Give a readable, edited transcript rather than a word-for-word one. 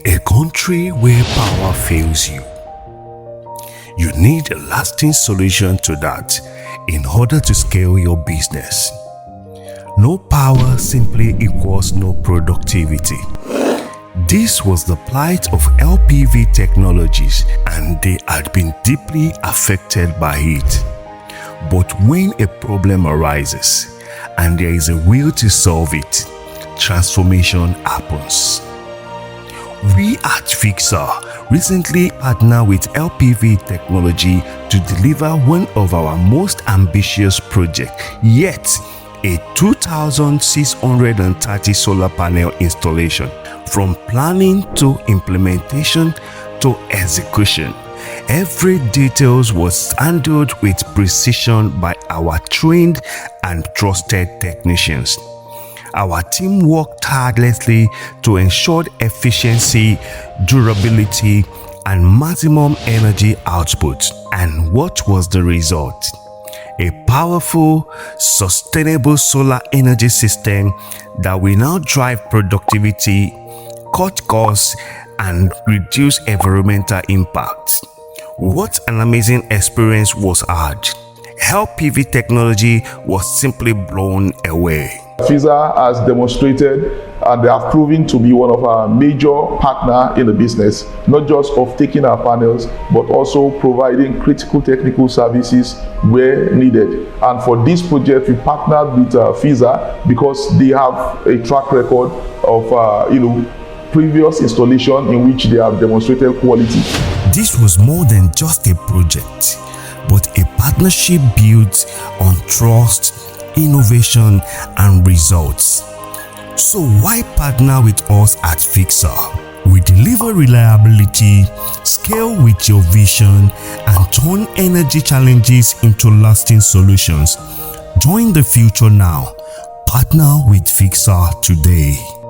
a country where power fails you. You need a lasting solution to that in order to scale your business. No power simply equals no productivity. This was the plight of LPV Technologies, and they had been deeply affected by it. But when a problem arises and there is a will to solve it, transformation happens. We at Fixr recently partnered with LPV Technology to deliver one of our most ambitious projects yet, a 2,630 solar panel installation. From planning to implementation to execution, every detail was handled with precision by our trained and trusted technicians. Our team worked tirelessly to ensure efficiency, durability, and maximum energy output. And what was the result? A powerful, sustainable solar energy system that will now drive productivity, cut costs, and reduce environmental impact. What an amazing experience was had. LPV Technology was simply blown away. Fixr has demonstrated and they have proven to be one of our major partners in the business, not just of taking our panels, but also providing critical technical services where needed. And for this project, we partnered with Fixr because they have a track record of previous installation in which they have demonstrated quality. This was more than just a project, but a partnership built on trust, innovation, and results. So why partner with us at Fixr? We deliver reliability, scale with your vision, and turn energy challenges into lasting solutions. Join the future now. Partner with Fixr today.